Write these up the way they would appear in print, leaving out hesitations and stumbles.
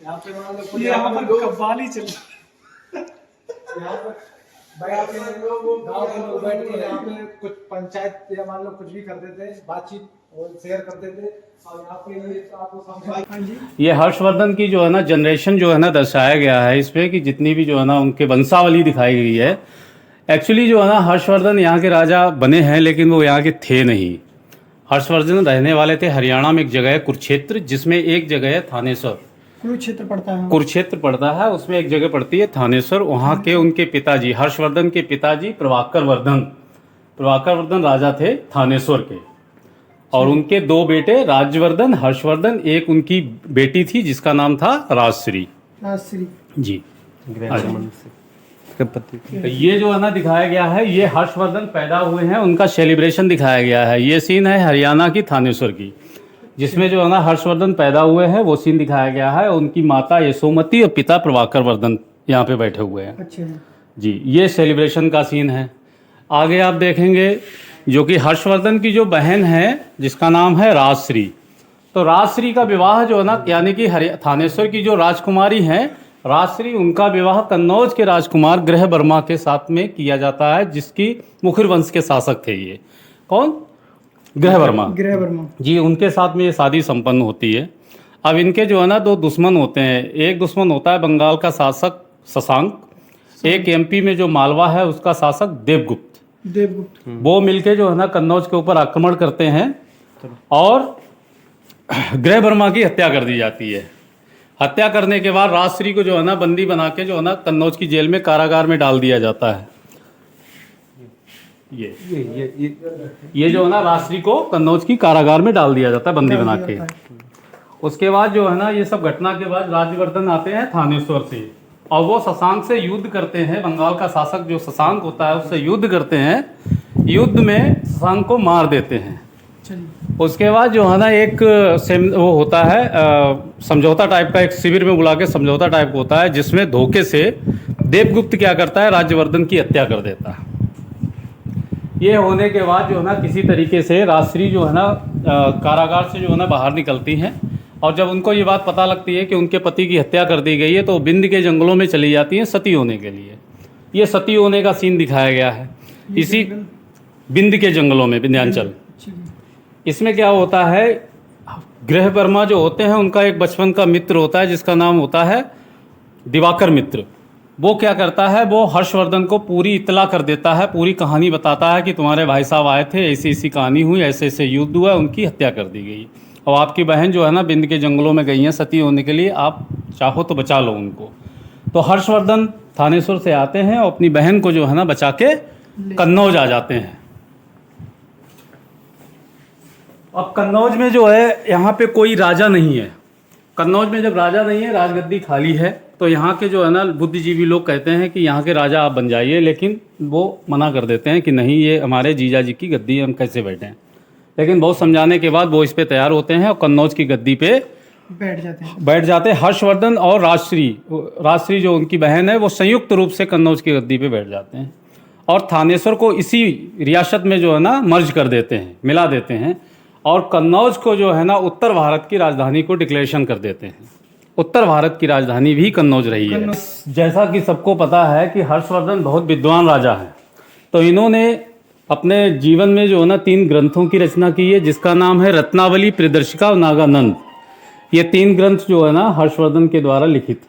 यहाँ पे मान लो ये यहाँ पर कव्वाली चल यहाँ पर बैठ के लोग गाँव के लोग बैठ के यहाँ पे कुछ पंचायत या मान लो कुछ भी करते थे, बातचीत और शेयर करते थे। और यहाँ पे ये आपको समझाई। हाँ जी, ये हर्षवर्धन की जो है ना जनरेशन जो है ना दर्शाया गया है इस पे कि जितनी भी जो है ना उनके वंशावली दिखाई गई है। एक्चुअली जो है ना हर्षवर्धन यहाँ के राजा बने हैं लेकिन वो यहाँ के थे नहीं। हर्षवर्धन रहने वाले थे हरियाणा में एक जगह है कुरुक्षेत्र, जिसमें एक जगह है थानेश्वर। कुरुक्षेत्र पड़ता है। कुरुक्षेत्र पड़ता है, उसमें एक जगह पड़ती है थानेश्वर। वहाँ के उनके पिताजी हर्षवर्धन के पिताजी प्रभाकर वर्धन राजा थे थानेश्वर के। और उनके दो बेटे राज्यवर्धन, हर्षवर्धन, एक उनकी बेटी थी जिसका नाम था राजश्री राजश्री जी। तो ये जो है ना दिखाया गया है, ये हर्षवर्धन पैदा हुए हैं, उनका सेलिब्रेशन दिखाया गया है। ये सीन है हरियाणा की थानेश्वर की, जिसमें जो है ना हर्षवर्धन पैदा हुए हैं वो सीन दिखाया गया है। उनकी माता यशोमती और पिता प्रभाकर वर्धन यहाँ पे बैठे हुए हैं। अच्छा है जी, ये सेलिब्रेशन का सीन है। आगे आप देखेंगे जो कि हर्षवर्धन की जो बहन है जिसका नाम है राजश्री। तो राजश्री का विवाह जो है ना यानी कि थानेश्वर की जो राजकुमारी हैं राजश्री, उनका विवाह कन्नौज के राजकुमार ग्रह वर्मा के साथ में किया जाता है, जिसकी मुखिर वंश के शासक थे। ये कौन? ग्रह वर्मा जी, उनके साथ में ये शादी संपन्न होती है। अब इनके जो है ना दो दुश्मन होते हैं। एक दुश्मन होता है बंगाल का शासक शशांक, एक एमपी में जो मालवा है उसका शासक देवगुप्त। वो मिलके जो है ना कन्नौज के ऊपर आक्रमण करते हैं और ग्रह वर्मा की हत्या कर दी जाती है। हत्या करने के बाद राजश्री को जो है ना बंदी बना के जो है ना कन्नौज की जेल में कारागार में डाल दिया जाता है। ये जो है ना राजश्री को कन्नौज की कारागार में डाल दिया जाता है बंदी बना के। उसके बाद जो है ना ये सब घटना के बाद राज्यवर्धन आते हैं थानेश्वर से और वो शशांक से युद्ध करते हैं। बंगाल का शासक जो शशांक होता है उससे युद्ध करते हैं। युद्ध में शशांक को मार देते हैं। उसके बाद जो है ना एक वो होता है समझौता टाइप का, एक शिविर में बुला के समझौता टाइप होता है, जिसमें धोखे से देवगुप्त क्या करता है, राज्यवर्धन की हत्या कर देता है। ये होने के बाद जो है ना किसी तरीके से राजश्री जो है ना कारागार से जो है ना बाहर निकलती हैं और जब उनको ये बात पता लगती है कि उनके पति की हत्या कर दी गई है तो बिंद के जंगलों में चली जाती हैं सती होने के लिए। ये सती होने का सीन दिखाया गया है इसी बिंद के जंगलों में, विंध्याचल। इसमें क्या होता है, ग्रह वर्मा जो होते हैं उनका एक बचपन का मित्र होता है जिसका नाम होता है दिवाकर मित्र। वो क्या करता है, वो हर्षवर्धन को पूरी इत्तला कर देता है, पूरी कहानी बताता है कि तुम्हारे भाई साहब आए थे, ऐसी ऐसी कहानी हुई, ऐसे ऐसे युद्ध हुआ, उनकी हत्या कर दी गई और आपकी बहन जो है ना बिंद के जंगलों में गई हैं सती होने के लिए, आप चाहो तो बचा लो उनको। तो हर्षवर्धन थानेश्वर से आते हैं और अपनी बहन को जो है ना बचा के कन्नौज आ जाते हैं। अब कन्नौज में जो है यहाँ पे कोई राजा नहीं है। कन्नौज में जब राजा नहीं है, राजगद्दी खाली है, तो यहाँ के जो है ना बुद्धिजीवी लोग कहते हैं कि यहाँ के राजा आप बन जाइए, लेकिन वो मना कर देते हैं कि नहीं, ये हमारे जीजा जी की गद्दी है, हम कैसे बैठें। लेकिन बहुत समझाने के बाद वो इस पे तैयार होते हैं और कन्नौज की गद्दी पे बैठ जाते हैं। हर्षवर्धन और राजश्री जो उनकी बहन है वो संयुक्त रूप से कन्नौज की गद्दी पे बैठ जाते हैं और थानेश्वर को इसी रियासत में जो है ना मर्ज कर देते हैं, मिला देते हैं और कन्नौज को जो है ना उत्तर भारत की राजधानी को डिक्लेरेशन कर देते हैं। उत्तर भारत की राजधानी भी कन्नौज रही है। जैसा कि सबको पता है कि हर्षवर्धन बहुत विद्वान राजा हैं, तो इन्होंने अपने जीवन में जो है ना 3 ग्रंथों की रचना की है जिसका नाम है रत्नावली, प्रियदर्शिका और नागानंद। ये 3 ग्रंथ जो है ना हर्षवर्धन के द्वारा लिखित।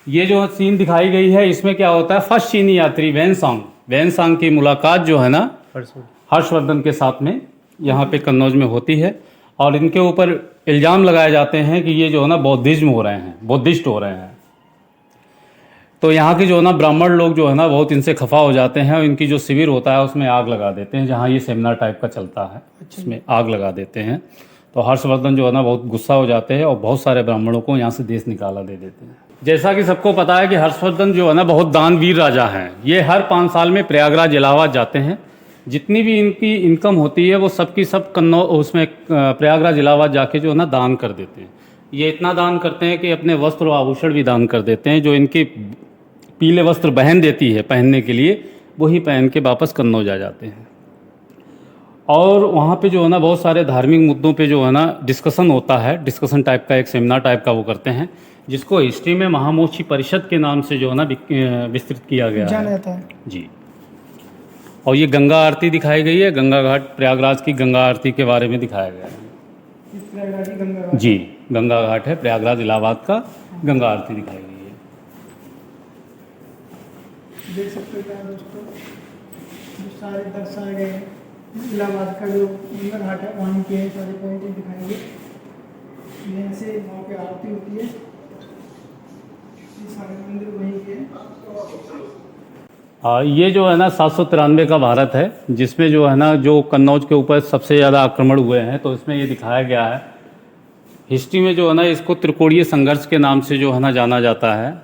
ये जो सीन दिखाई गई है इसमें क्या होता है, फर्स्ट चीनी यात्री वैनसांग की मुलाकात जो है ना हर्षवर्धन के साथ में यहाँ पे कन्नौज में होती है और इनके ऊपर इल्ज़ाम लगाए जाते हैं कि ये जो है ना बुद्धिस्ट हो रहे हैं। तो यहाँ के जो है ना ब्राह्मण लोग जो है ना बहुत इनसे खफा हो जाते हैं और इनकी जो शिविर होता है उसमें आग लगा देते हैं, जहाँ ये सेमिनार टाइप का चलता है उसमें आग लगा देते हैं। तो हर्षवर्धन जो है ना बहुत गुस्सा हो जाते हैं और बहुत सारे ब्राह्मणों को यहाँ से देश निकाला दे देते हैं। जैसा कि सबको पता है कि हर्षवर्धन जो है ना बहुत दानवीर राजा हैं। ये हर 5 साल में प्रयागराज इलाहाबाद जाते हैं। जितनी भी इनकी इनकम होती है वो सबकी सब उसमें प्रयागराज इलाहाबाद जाके जो है ना दान कर देते हैं। ये इतना दान करते हैं कि अपने वस्त्र और आभूषण भी दान कर देते हैं। जो इनकी पीले वस्त्र बहन देती है पहनने के लिए, वही पहन के वापस कन्नौज आ जाते हैं। और वहाँ पे जो है ना बहुत सारे धार्मिक मुद्दों पे जो है ना डिस्कशन होता है, डिस्कशन टाइप का एक सेमिनार टाइप का वो करते हैं, जिसको हिस्ट्री में महामोक्षी परिषद के नाम से जो है ना विस्तृत किया गया जाना है जाता है। जी। और ये गंगा आरती दिखाई गई है, गंगा घाट प्रयागराज की गंगा आरती के बारे में दिखाया गया है इस प्रयागराज की गंगा घाट। जी। गंगा घाट है प्रयागराज इलाहाबाद का, गंगा आरती दिखाई गई है। देख सकते हो क्या दोस्तों, जो सारे दर्शाए गए हैं इलाहाबाद का जो गंगा घाट है वहाँ के सारे पॉइंट दिखाएंगे। यहाँ से वहाँ पे आरती होती है, ये सारे मंदिर वहीं के हैं। ये जो है ना 793 का भारत है, जिसमें जो है ना जो कन्नौज के ऊपर सबसे ज़्यादा आक्रमण हुए हैं, तो इसमें ये दिखाया गया है। हिस्ट्री में जो है ना इसको त्रिकोणीय संघर्ष के नाम से जो है ना जाना जाता है।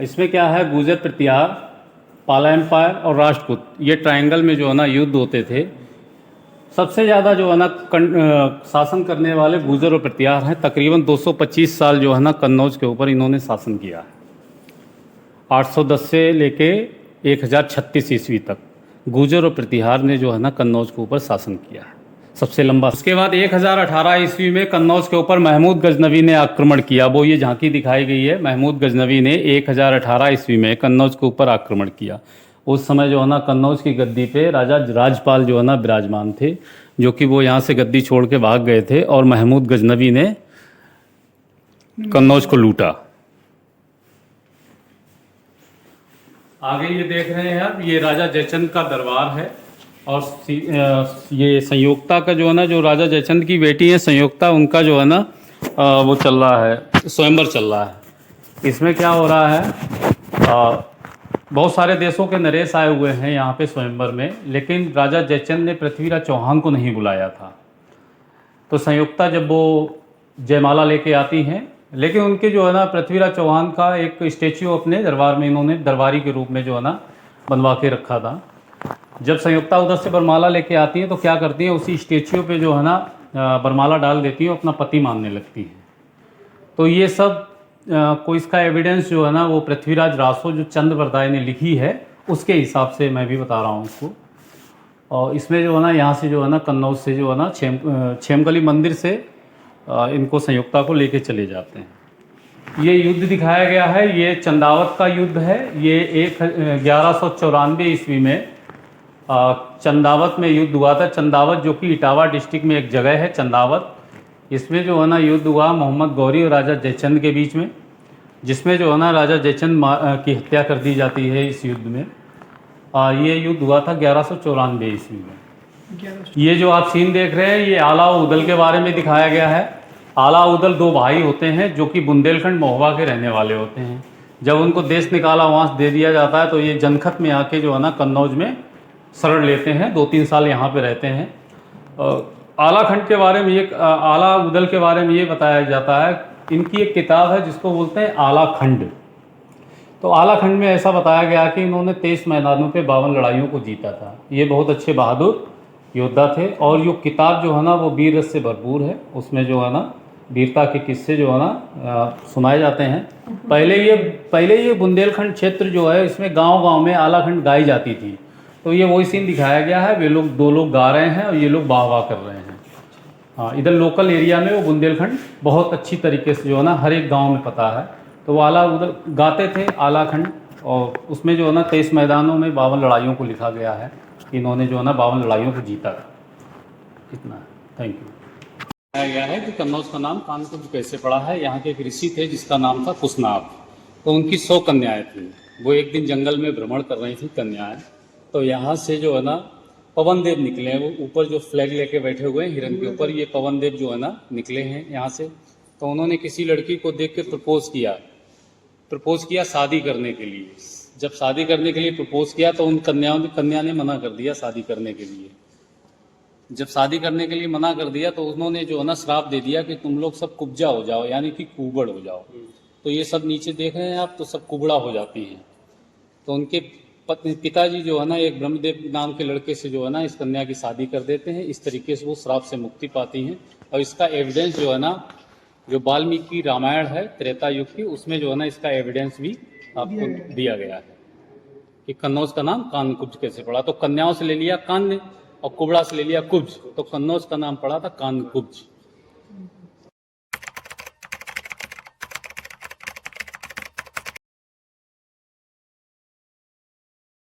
इसमें क्या है, गुर्जर प्रतिहार, पाला एम्पायर और राष्ट्रकूट, ये ट्रायंगल में जो है ना युद्ध होते थे। सबसे ज़्यादा जो है ना शासन करने वाले गुर्जर और प्रतिहार हैं। तकरीबन 225 साल जो है ना कन्नौज के ऊपर इन्होंने शासन किया है। 810 से लेके 1036 ईस्वी तक गुर्जर और प्रतिहार ने जो है ना कन्नौज के ऊपर शासन किया है, सबसे लंबा। उसके बाद 1018 ईस्वी में कन्नौज के ऊपर महमूद गजनवी ने आक्रमण किया। वो ये झांकी दिखाई गई है, महमूद गजनवी ने 1018 ईस्वी में कन्नौज के ऊपर आक्रमण किया। उस समय जो है ना कन्नौज की गद्दी पे राजा राजपाल जो है ना विराजमान थे, जो कि वो यहाँ से गद्दी छोड़ के भाग गए थे और महमूद गजनवी ने कन्नौज को लूटा। आगे ये देख रहे हैं आप, ये राजा जयचंद का दरबार है। और ये संयोक्ता का जो है ना, जो राजा जयचंद की बेटी है संयोक्ता, उनका जो है ना वो चल रहा है, स्वयंवर चल रहा है। इसमें क्या हो रहा है, बहुत सारे देशों के नरेश आए हुए हैं यहाँ पे स्वयंवर में, लेकिन राजा जयचंद ने पृथ्वीराज चौहान को नहीं बुलाया था। तो संयुक्ता जब वो जयमाला लेके आती हैं, लेकिन उनके जो है ना पृथ्वीराज चौहान का एक स्टेच्यू अपने दरबार में इन्होंने दरबारी के रूप में जो है ना बनवा के रखा था। जब संयुक्ता उधर से बरमाला लेके आती हैं तो क्या करती हैं, उसी स्टेच्यू पे जो है ना बरमाला डाल देती हैं, अपना पति मानने लगती हैं। तो ये सब कोई इसका एविडेंस जो है ना वो पृथ्वीराज रासो जो चंद्रवरदाय ने लिखी है उसके हिसाब से मैं भी बता रहा हूँ उसको। और इसमें जो है ना यहाँ से जो है ना कन्नौज से जो है ना छेमगली मंदिर से इनको संयुक्ता को लेके चले जाते हैं। ये युद्ध दिखाया गया है, ये चंदावत का युद्ध है। ये 1194 ईस्वी में चंदावत में युद्ध हुआ था। चंदावत जो कि इटावा डिस्ट्रिक्ट में एक जगह है चंदावत, इसमें जो है ना युद्ध हुआ मोहम्मद गौरी और राजा जयचंद के बीच में, जिसमें जो है ना राजा जयचंद की हत्या कर दी जाती है इस युद्ध में। ये युद्ध हुआ था 1194 ईस्वी में। ये जो आप सीन देख रहे हैं, ये आला उदल के बारे में दिखाया गया है। आला उदल दो भाई होते हैं जो कि बुंदेलखंड महोबा के रहने वाले होते हैं। जब उनको देश निकाला वहाँ दे दिया जाता है तो ये जनखत में आके जो है ना कन्नौज में शरण लेते हैं, 2-3 साल यहाँ पे रहते हैं। आला खंड के बारे में, ये आला उदल के बारे में ये बताया जाता है, इनकी एक किताब है जिसको बोलते हैं आला खंड। तो आला खंड में ऐसा बताया गया कि इन्होंने 23 मैदानों पे 52 लड़ाइयों को जीता था। ये बहुत अच्छे बहादुर योद्धा थे। और ये किताब जो है ना वो वीर रस से भरपूर है। उसमें जो है ना वीरता के किस्से जो है ना सुनाए जाते हैं। पहले ये बुंदेलखंड क्षेत्र जो है इसमें गांव-गांव में आला खंड गाई जाती थी। तो ये वही सीन दिखाया गया है, वे लोग 2 लोग गा रहे हैं और ये लोग वाह वाह कर रहे हैं। हाँ, इधर लोकल एरिया में वो बुंदेलखंड बहुत अच्छी तरीके से जो है ना हर एक गाँव में पता है। तो वो आला उधर गाते थे आला खंड, और उसमें जो है ना 23 मैदानों में 52 लड़ाइयों को लिखा गया है। इन्होंने जो है ना 52 लड़ाइयों को जीता था। इतना, थैंक यू। बताया गया है कि कन्नौज का नाम कानकुब्ज कैसे पड़ा है। यहाँ के एक ऋषि थे जिसका नाम था कुशनाभ। तो उनकी 100 कन्याएं थीं। वो एक दिन जंगल में भ्रमण कर रही थी कन्याएं। तो यहाँ से जो है ना पवन देव निकले हैं। वो ऊपर जो फ्लैग लेके बैठे हुए हैं हिरन के ऊपर, ये पवन देव जो है ना निकले हैं यहाँ से। तो उन्होंने किसी लड़की को देख के प्रपोज किया शादी करने के लिए। जब शादी करने के लिए प्रपोज किया तो उन कन्या ने मना कर दिया शादी करने के लिए। जब शादी करने के लिए मना कर दिया तो उन्होंने जो है ना श्राप दे दिया कि तुम लोग सब कुब्जा हो जाओ, यानी कि कुबड़ हो जाओ। तो ये सब नीचे देख रहे हैं आप, तो सब कुबड़ा हो जाती हैं। तो उनके पिताजी जो है ना एक ब्रह्मदेव नाम के लड़के से जो है ना इस कन्या की शादी कर देते हैं। इस तरीके से वो श्राप से मुक्ति पाती हैं। और इसका एविडेंस जो है ना जो वाल्मीकि रामायण है त्रेता युग की, उसमें जो है ना इसका एविडेंस भी आपको दिया गया है कि कन्नौज का नाम कानकुब्ज कैसे पड़ा। तो कन्याओं से ले लिया कन्न, और कुबड़ा से ले लिया कुब्ज, तो कन्नौज का नाम पड़ा था कानकुब्ज।